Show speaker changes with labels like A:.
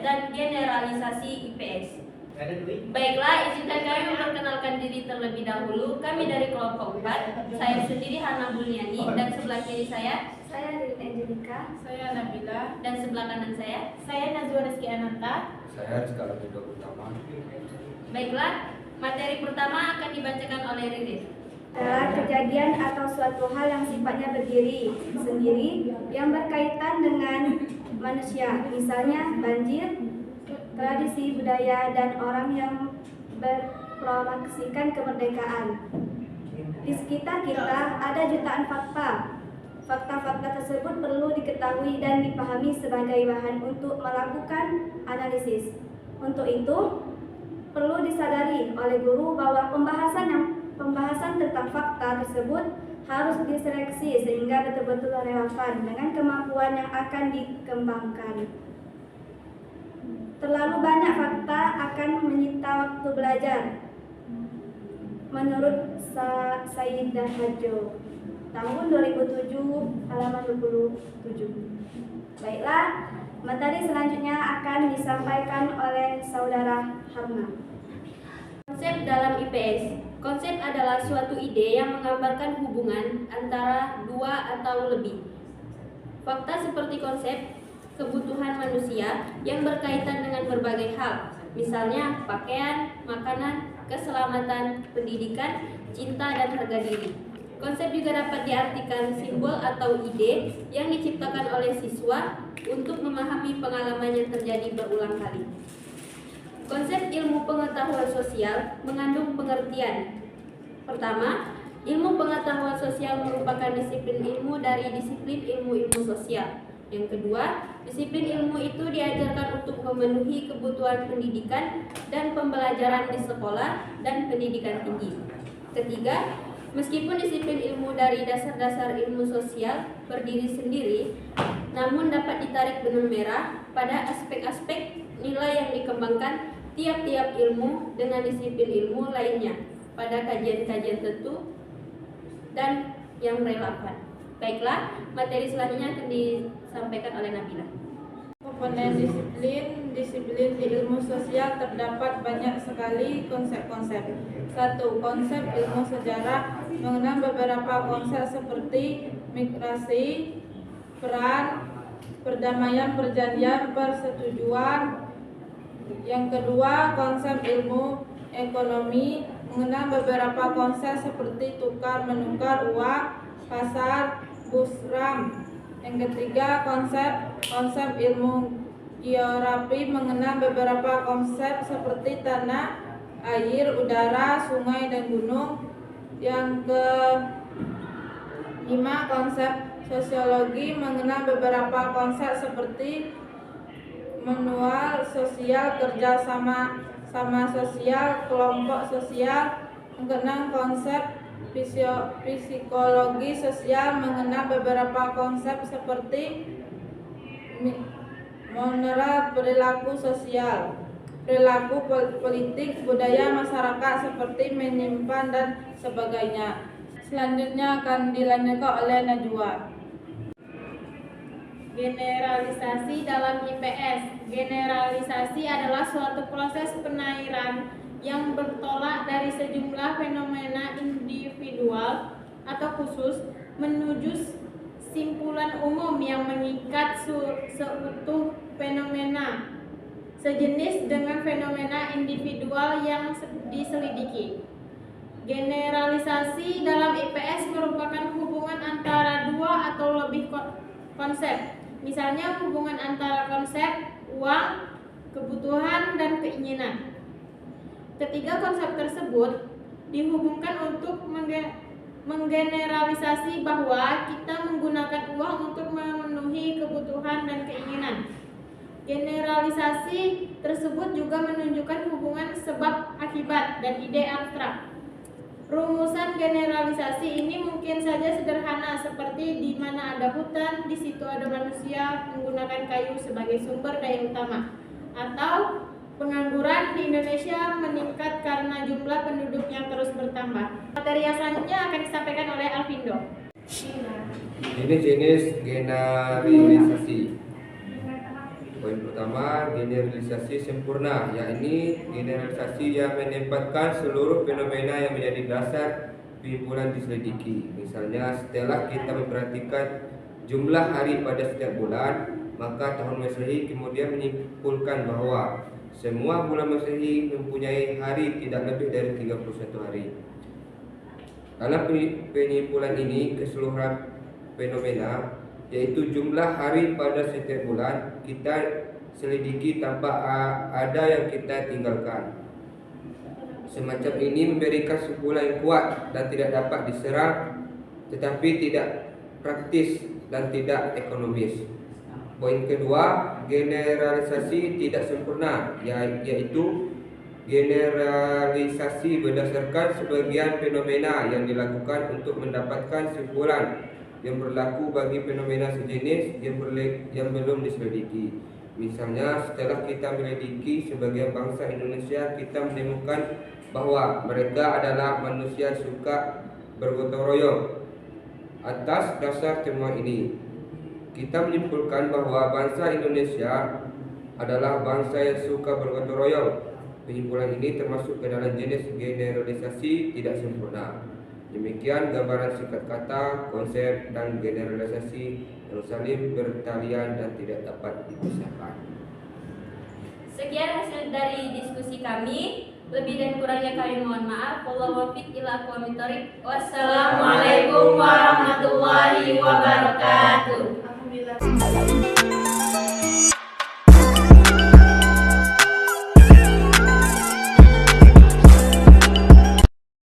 A: dan generalisasi IPS. Baiklah, izinkan kami memperkenalkan diri terlebih dahulu. Kami dari kelompok 4. Saya sendiri Hana Bulniani, dan sebelah kiri saya
B: Lilin Angelika.
C: Saya Nabila.
A: dan sebelah kanan saya.
C: Najwa Rizky Ananta.
D: Saya Rizka Rabido Utama.
A: Baiklah, materi pertama akan dibacakan oleh Ririn.
B: Adalah kejadian atau suatu hal yang sifatnya berdiri sendiri yang berkaitan dengan manusia, misalnya banjir, tradisi budaya, dan orang yang berpromosikan kemerdekaan. Di sekitar kita ada jutaan fakta. Fakta-fakta tersebut perlu diketahui dan dipahami sebagai bahan untuk melakukan analisis. Untuk itu, perlu disadari oleh guru bahwa pembahasan tentang fakta tersebut harus diseleksi sehingga betul-betul relevan dengan kemampuan yang akan dikembangkan. Terlalu banyak fakta akan menyita waktu belajar. Menurut Sayyidah Hajo, tahun 2007, halaman 27. Baiklah, materi selanjutnya akan disampaikan oleh Saudara Harna.
A: Konsep dalam IPS. Konsep adalah suatu ide yang menggambarkan hubungan antara dua atau lebih. Fakta seperti konsep kebutuhan manusia yang berkaitan dengan berbagai hal, misalnya pakaian, makanan, keselamatan, pendidikan, cinta, dan harga diri. Konsep juga dapat diartikan simbol atau ide yang diciptakan oleh siswa untuk memahami pengalaman yang terjadi berulang kali. Konsep ilmu pengetahuan sosial mengandung pengertian. Pertama, ilmu pengetahuan sosial merupakan disiplin ilmu dari disiplin ilmu-ilmu sosial. Yang kedua, disiplin ilmu itu diajarkan untuk memenuhi kebutuhan pendidikan dan pembelajaran di sekolah dan pendidikan tinggi. Ketiga, meskipun disiplin ilmu dari dasar-dasar ilmu sosial berdiri sendiri, namun dapat ditarik benang merah pada aspek-aspek nilai yang dikembangkan tiap-tiap ilmu dengan disiplin ilmu lainnya pada kajian-kajian tertentu dan yang relevan. Baiklah, materi selanjutnya akan disampaikan oleh Nabila.
C: Komponen disiplin di ilmu sosial terdapat banyak sekali konsep-konsep. 1. Konsep ilmu sejarah mengenal beberapa konsep seperti migrasi, peran, perdamaian, perjanjian, persetujuan. Yang kedua, konsep ilmu ekonomi mengenal beberapa konsep seperti tukar menukar uang, pasar, busram. Yang ketiga, konsep ilmu geografi mengenal beberapa konsep seperti tanah, air, udara, sungai, dan gunung. Yang kelima, konsep sosiologi mengenal beberapa konsep seperti manual sosial, kerja sama sosial, kelompok sosial. Yang keenam, konsep psikologi sosial mengenal beberapa konsep seperti moral, perilaku sosial, perilaku politik, budaya masyarakat seperti menyimpan dan sebagainya. Selanjutnya akan dilanjutkan oleh Najwa.
E: Generalisasi dalam IPS. Generalisasi adalah suatu proses penairan yang bertolak dari sejumlah fenomena individual atau khusus menuju simpulan umum yang mengikat seutuh fenomena sejenis dengan fenomena individual yang diselidiki. Generalisasi dalam IPS merupakan hubungan antara dua atau lebih konsep. Misalnya hubungan antara konsep, uang, kebutuhan, dan keinginan. Ketiga konsep tersebut dihubungkan untuk menggeneralisasi bahwa kita menggunakan uang untuk memenuhi kebutuhan dan keinginan. Generalisasi tersebut juga menunjukkan hubungan sebab akibat dan ide abstrak. Rumusan generalisasi ini mungkin saja sederhana seperti di mana ada hutan, di situ ada manusia menggunakan kayu sebagai sumber daya utama, atau pengangguran di Indonesia meningkat karena jumlah penduduk yang terus bertambah. Materi yang selanjutnya akan disampaikan oleh Alvindo.
D: Ini jenis generalisasi. Poin pertama, generalisasi sempurna, yakni generalisasi yang menempatkan seluruh fenomena yang menjadi dasar penyimpulan diselidiki. Misalnya, setelah kita memperhatikan jumlah hari pada setiap bulan, maka tahun Masehi kemudian menyimpulkan bahwa semua bulan Masehi mempunyai hari tidak lebih dari 31 hari. Dalam penyimpulan ini, keseluruhan fenomena, yaitu jumlah hari pada setiap bulan, kita selidiki tanpa ada yang kita tinggalkan. Semacam ini memberikan kesimpulan yang kuat dan tidak dapat diserang, tetapi tidak praktis dan tidak ekonomis. Poin kedua, generalisasi tidak sempurna, yaitu generalisasi berdasarkan sebagian fenomena yang dilakukan untuk mendapatkan kesimpulan yang berlaku bagi fenomena sejenis yang belum diselidiki. Misalnya, setelah kita menyelidiki sebagian bangsa Indonesia, kita menemukan bahwa mereka adalah manusia suka bergotong royong. Atas dasar temuan ini, kita menyimpulkan bahwa bangsa Indonesia adalah bangsa yang suka bergotong royong. Penyimpulan ini termasuk ke dalam jenis generalisasi tidak sempurna. Demikian gambaran singkat kata, konsep, dan generalisasi yang saling bertalian dan tidak dapat dipisahkan.
A: Sekian hasil dari diskusi kami. Lebih dan kurangnya kami mohon maaf. Wallahu muwaffiq ila aqwamit thoriq. Wassalamualaikum warahmatullahi wabarakatuh.